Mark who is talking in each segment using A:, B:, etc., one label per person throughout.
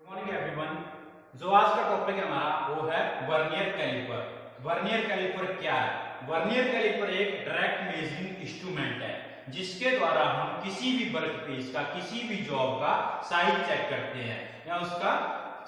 A: Morning everyone. जो आज का टॉपिक है हमारा वो है वर्नियर कैलिपर। वर्नियर कैलिपर क्या है? वर्नियर कैलिपर एक डायरेक्ट मेजरिंग इंस्ट्रूमेंट है जिसके द्वारा हम किसी भी वर्कपीस का, किसी भी जॉब का साइज चेक करते हैं या उसका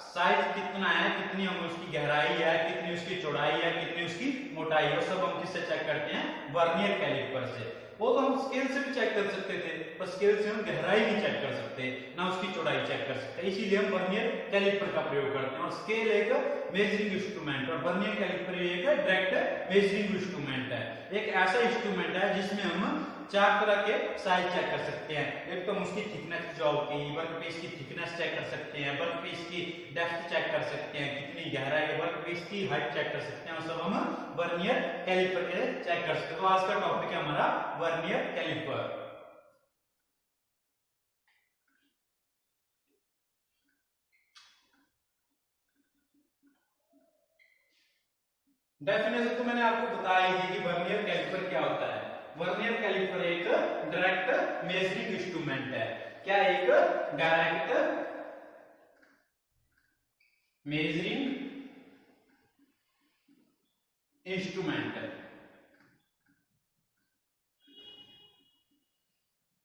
A: साइज कितना है, कितनी हम उसकी गहराई है, कितनी उसकी चौड़ाई है, कितनी उसकी मोटाई है, वो सब हम किससे चेक करते हैं? वर्नियर कैलिपर से। वो तो हम स्केल से भी चेक कर सकते थे, पर स्केल से हम गहराई नहीं चेक कर सकते, ना उसकी चौड़ाई चेक कर सकते, इसीलिए हम वर्नियर कैलिपर का प्रयोग करते हैं। और स्केल एक मेजरिंग इंस्ट्रूमेंट और वर्नियर कैलिपर एक डायरेक्ट मेजरिंग इंस्ट्रूमेंट है। एक ऐसा इंस्ट्रूमेंट है जिसमें हम चार तरह के साइज चेक कर सकते हैं। एक तो हम उसकी थिकनेस, जॉब की, वर्कपीस की थिकनेस चेक कर सकते हैं, वर्कपीस की डेप्थ चेक कर सकते हैं, कितनी गहराई है, वर्कपीस की हाइट चेक कर सकते हैं, और सब हम वर्नियर कैलिपर के चेक कर सकते हैं। तो आज का टॉपिक है हमारा वर्नियर कैलिपर। डेफिनेशन तो मैंने आपको बताई थी कि वर्नियर कैलिपर क्या होता है। वर्नियर कैलिपर एक डायरेक्ट मेजरिंग इंस्ट्रूमेंट है। क्या? एक डायरेक्ट मेजरिंग इंस्ट्रूमेंट है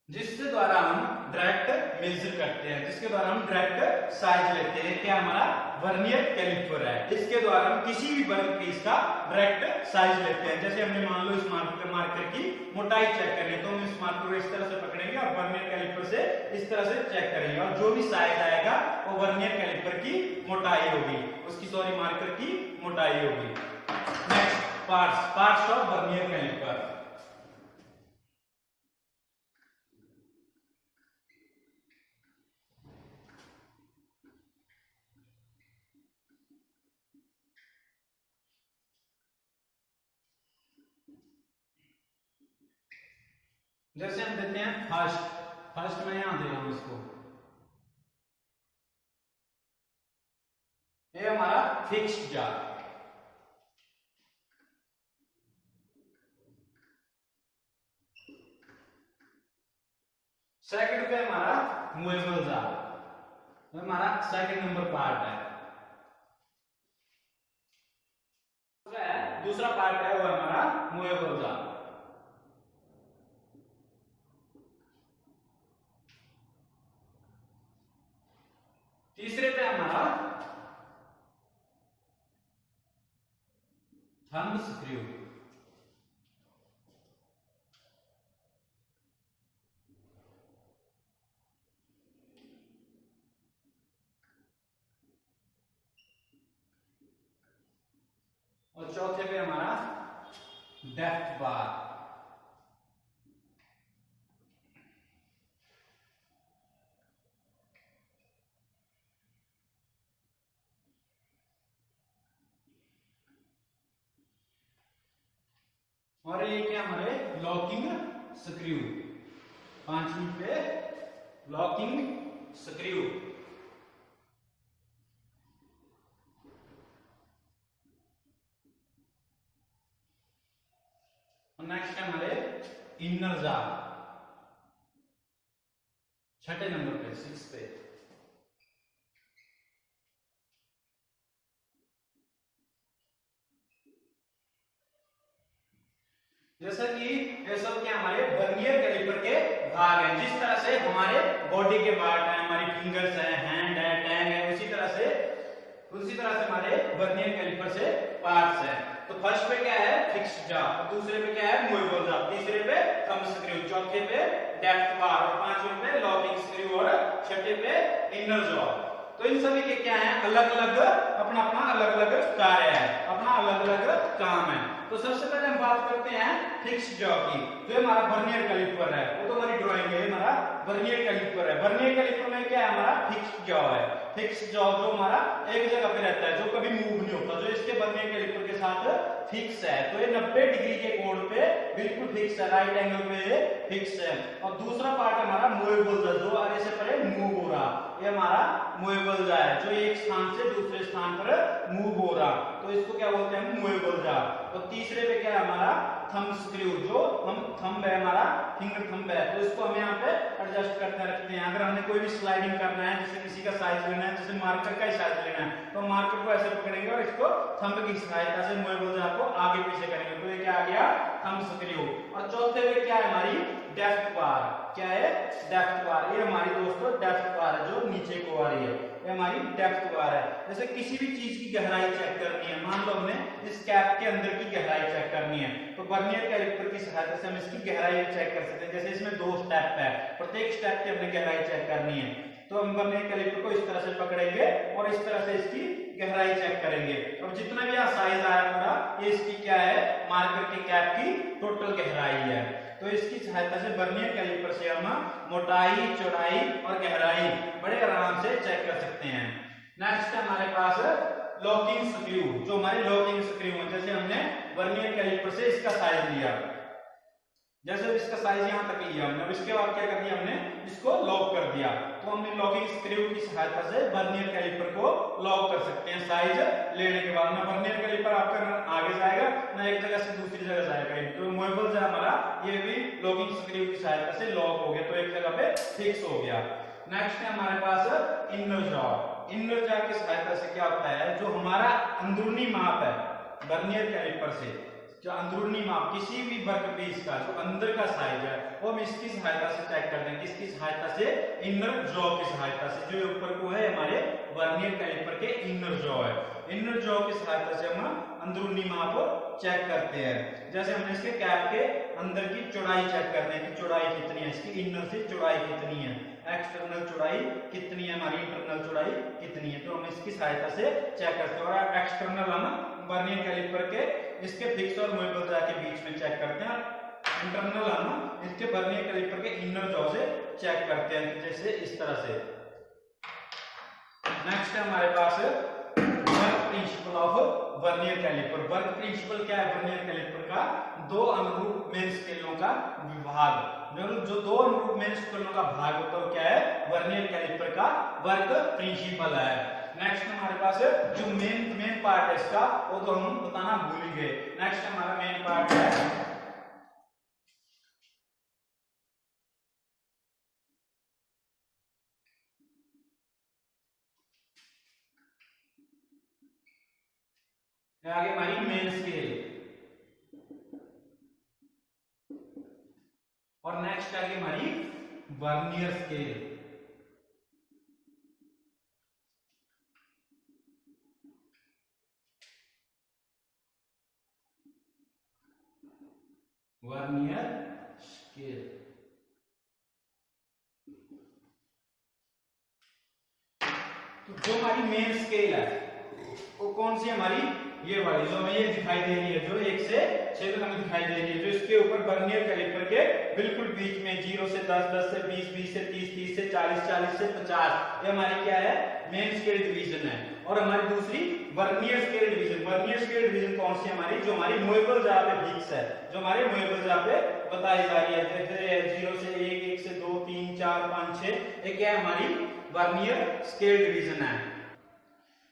A: जिसके द्वारा हम डायरेक्ट मेजर करते हैं, जिसके द्वारा हम डायरेक्ट साइज लेते हैं। क्या हमारा वर्नियर कैलिपर है। इसके द्वारा हम किसी भी वर्कपीस का डायरेक्ट साइज लेते हैं। जैसे हमने मान लो इस मार्कर की मोटाई चेक करनी है तो हम इस मार्कर को इस तरह से पकड़ेंगे और वर्नियर कैलिपर से इस तरह से चेक करेंगे, और जो भी साइज आएगा वो वर्नियर कैलिपर की मोटाई होगी, मार्कर की मोटाई होगी। Next, parts of vernier caliper. जैसे हम देते हैं फर्स्ट में यहां दे रहा हूं इसको, ये हमारा फिक्स्ड जार। सेकंड पे हमारा मूवेबल जार, हमारा सेकंड नंबर पार्ट है। दूसरा पार्ट है वो हमारा मूवेबल जार। तीसरे पे हमारा थंब स्क्रू। और चौथे पे हमारा डेप्थ बार। और ये क्या हमारे लॉकिंग स्क्रू। पांचवी पे लॉकिंग स्क्रू। और नेक्स्ट है हमारे इनर जार, छठे नंबर पे, 6 पे। जैसा कि ये सब क्या हमारे वर्नियर कैलिपर के भाग हैं। जिस तरह से हमारे बॉडी के पार्ट हैं, हमारी फिंगर्स हैं, हैंड है, टैंग है, उसी तरह से हमारे वर्नियर कैलिपर से पार्ट्स हैं। तो फर्स्ट पे क्या है? फिक्स्ड जार, दूसरे पे क्या है? मूवेबल जार, तीसरे पे थंब स्क्रू, चौथे पे डेप्थ बार, और पांचवे पे लॉकिंग स्क्रू, और छठे पे इनर जार। तो इन सभी के क्या है? अलग अलग अपना अलग अलग कार्य है, अपना अलग अलग काम है। तो सबसे पहले हम बात करते हैं फिक्स्ड जॉ की, जो हमारा वर्नियर कैलिपर है। वो तो हमारी ड्राइंग है, हमारा वर्नियर कैलिपर है। वर्नियर कैलिपर में क्या है? हमारा फिक्स्ड जॉ है। फिक्स्ड जॉ जो हमारा एक जगह पे रहता है, जो कभी मूव नहीं होता, जो इसके वर्नियर कैलिपर के साथ फिक्स है। तो ये 90 डिग्री के कोण पे बिल्कुल फिक्स है, राइट एंगल पे ये फिक्स है। और दूसरा पार्ट हमारा मूवेबल है, जो आगे से परे मूव हो रहा, ये हमारा मूवेबल जार है, जो एक स्थान से दूसरे स्थान पर मूव हो रहा, तो इसको क्या बोलते हैं, मूवेबल जार। और तीसरे पे क्या है हमारा थंब स्क्रू, जो हम थंब है हमारा फिंगर थंब है, तो इसको हम यहाँ पे एडजस्ट करते रखते हैं। अगर हमने कोई भी स्लाइडिंग करना है, जैसे किसी का साइज लेना है, जैसे मार्कर का ही साइज लेना है, तो मार्कर को ऐसे पकड़ेंगे और इसको थंब की सहायता से मूवेबल जार को आगे पीछे करेंगे, तो ये क्या आ गया, थंब स्क्रू। और चौथे पे क्या है हमारी डेप्थ बार, क्या है, डेप्थ बार। ये हमारी दोस्तों डेप्थ बार है, जो नीचे को आ रही है, ये हमारी डेप्थ बार है। जैसे किसी भी चीज की गहराई चेक करनी है, मान लो हमने इस कैप के अंदर की गहराई चेक करनी है, तो वर्नियर कैलिपर की सहायता से हम इसकी गहराई चेक कर सकते हैं। जैसे इसमें 2 स्टेप है, प्रत्येक स्टेप की हमने गहराई चेक करनी है, तो हम वर्नियर कैलिपर को इस तरह से पकड़ेंगे और इस तरह से इसकी गहराई चेक करेंगे। अब जितना भी साइज आया पूरा, ये इसकी क्या है, मार्कर के कैप की टोटल गहराई है। तो इसकी सहायता से वर्नियर कैलिपर से हम मोटाई, चौड़ाई और गहराई बड़े आराम से चेक कर सकते हैं। नेक्स्ट है हमारे पास लॉकिंग स्क्रू, जो हमारे लॉकिंग स्क्रू है। जैसे हमने वर्नियर कैलिपर से इसका साइज लिया, जैसे इसका साइज यहाँ तक लिया हमने, इसके बाद क्या कर दिया, हमने इसको लॉक कर दिया, तो हमने लॉकिंग स्क्रू की सहायता से वर्नियर कैलिपर को लॉक कर सकते हैं। साइज लेने के बाद ना वर्नियर कैलिपर आपका ना आगे जाएगा, ना एक जगह से दूसरी जगह जाएगा, तो मूवेबल जो हमारा ये भी लॉकिंग स्क्रू की सहायता से लॉक हो गया, तो एक जगह पे फिक्स हो गया। नेक्स्ट है हमारे पास इनर जॉ। इनर जॉ की सहायता से क्या होता है, जो हमारा अंदरूनी माप है वर्नियर कैलिपर से, जो अंदरूनी माप किसी भी वर्कपीस का जो अंदर का साइज है, वो हम इसकी सहायता से चेक करते हैं। किसकी सहायता से, इनर जॉ की सहायता से। जो ऊपर को है हमारे वर्नियर कैलिपर के इनर जॉ है, इनर जॉ की सहायता से हम अंदरूनी माप चेक करते हैं। जैसे हमने इसके कैप के अंदर की चौड़ाई चेक करते हैं कि चौड़ाई कितनी है, इसकी इनर से चौड़ाई कितनी है, एक्सटर्नल चौड़ाई कितनी है, हमारी इंटरनल चौड़ाई कितनी है, तो हम इसकी सहायता से चेक करते हैं। और एक्सटर्नल हम वर्नियर कैलिपर के इसके फिक्स और मूवेबल जार के बीच में चेक करते हैं, इंटरनल हम इसके वर्नियर कैलिपर के इनर जॉ से चेक करते हैं, जैसे इस तरह से। नेक्स्ट है हमारे पास work principle of vernier caliper. Work principle क्या है वर्नियर कैलिपर का, 2 अनुरूप मेन स्केलों का विभाग। जो 2 अनुरूप मेन स्केलों का भाग होता है क्या है, वर्नियर कैलिपर का वर्क प्रिंसिपल है। नेक्स्ट हमारे पास जो मेन पार्ट है इसका, वो तो हम बताना भूल ही गए। नेक्स्ट हमारा मेन पार्ट है आगे हमारी मेन स्केल, और नेक्स्ट आगे हमारी वर्नियर स्केल। वर्नियर स्केल, तो जो हमारी मेन स्केल है वो कौन सी हमारी, ये वाली जो हमें ये दिखाई दे रही है, जो 1 से 6 तक हमें दिखाई दे रही है, जो इसके ऊपर वर्नियर कैलिपर के बिल्कुल बीच में 0 से 10, 10 से 20, 20 से 30, 30 से 40, 40 से 50, ये हमारी क्या है, मेन स्केल डिवीजन है। और हमारी दूसरी vernier scale division. Vernier scale division कौन सी हमारी, जो हमारी मूवेबल जार पे फिक्स है, जो हमारे मूवेबल जार पे बताई जा रही है, जैसे 0 से 1, 1 से 2, 3, 4, 5, 6, ये क्या है हमारी वर्नियर स्केल डिवीजन है।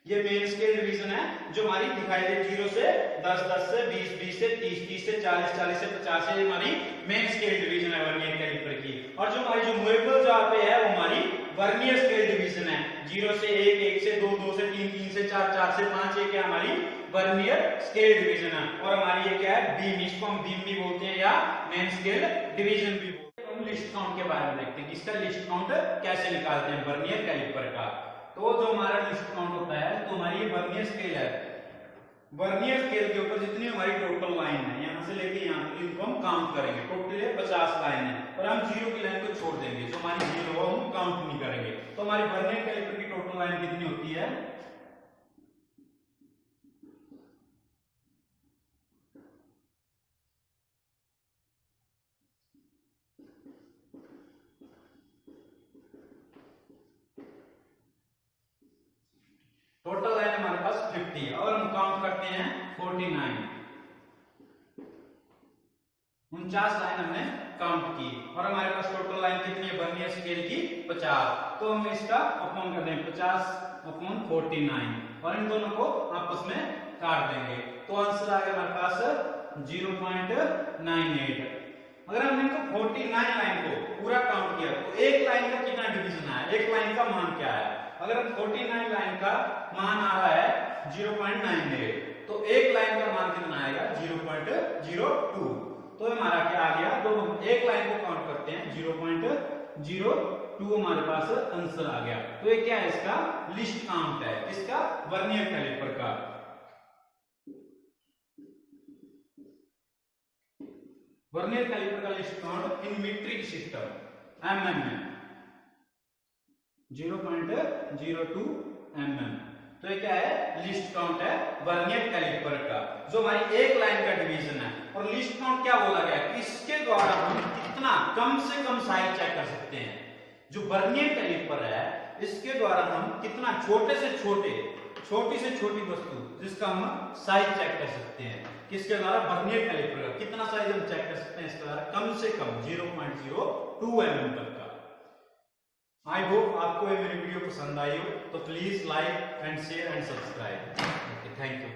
A: ये मेन स्केल डिवीजन है, जो हमारी दिखाई दे 0 से 10, 10 से 20, 20 से 30, 30 से 40, 40 से 50 है, ये हमारी मेन स्केल डिवीजन है वर्नियर कैलिपर की। और जो हमारी जो मूवेबल जार पे है वो हमारी वर्नियर स्केल डिवीजन है, 0 से 1, 1 से 2, 2 से 3, 3 से 4, 4 से 5, ये क्या हमारी वर्नियर स्केल डिवीजन है। और हमारी ये क्या है, बीम, इसको हम बीम भी बोलते हैं या मेन स्केल डिवीजन भी बोलते हैं। हम लिस्ट काउंट के बारे में देखते हैं कि इसका लिस्ट काउंट कैसे निकालते हैं वर्नियर कैलिपर का। तो जो हमारा लिस्ट काउंट होता है, तो हमारी ये वर्नियर स्केल है, वर्नियर स्केल के ऊपर जितनी हमारी टोटल लाइन है, यहाँ से लेके यहाँ तक, इनको हम काउंट करेंगे। टोटल 50 लाइन है, और हम 0 की लाइन को छोड़ देंगे, जो हमारी 0 हो हम काउंट नहीं करेंगे। तो हमारी वर्नियर कैलिपर की टोटल लाइन कितनी होती है, टोटल लाइन हमारे पास 50 है, और हम काउंट करते हैं 49, 49 लाइन हमने काउंट की। और हमारे पास टोटल लाइन कितनी है वर्नियर स्केल की 50, तो हम इसका अपॉन कर देंगे 50/49 और इन दोनों को आपस में काट देंगे, तो आंसर आ गया हमारे पास 0.98। अगर हमने इनको 49 लाइन को पूरा काउंट किया तो एक लाइन का कितना डिवीजन आया, एक लाइन का मान क्या है। अगर 49 लाइन का मान आ रहा है 0.98 तो एक लाइन का मान कितना आएगा 0.02, तो हमारा क्या आ गया, तो हम एक लाइन को काउंट करते हैं 0.02 हमारे पास आंसर आ गया। तो ये क्या है, इसका लिस्ट काउंट है, इसका वर्नियर कैलिपर का। वर्नियर कैलिपर का list count in metric system mm में 0.02 mm, तो ये क्या है, लिस्ट काउंट है वर्नियर कैलिपर का, जो हमारी एक लाइन का डिवीजन है। और लिस्ट काउंट क्या बोला गया है, इसके द्वारा हम कितना कम से कम साइज चेक कर सकते हैं। जो वर्नियर कैलिपर है इसके द्वारा हम कितना छोटे से छोटी वस्तु जिसका हम साइज चेक कर सकते हैं, किसके द्वारा, वर्नियर कैलिपर का कितना साइज हम चेक कर सकते हैं इसके द्वारा, कम से कम 0.02 mm तक का। आई होप आपको ये मेरी वीडियो पसंद आई हो, तो please like and share and subscribe. Okay, thank you.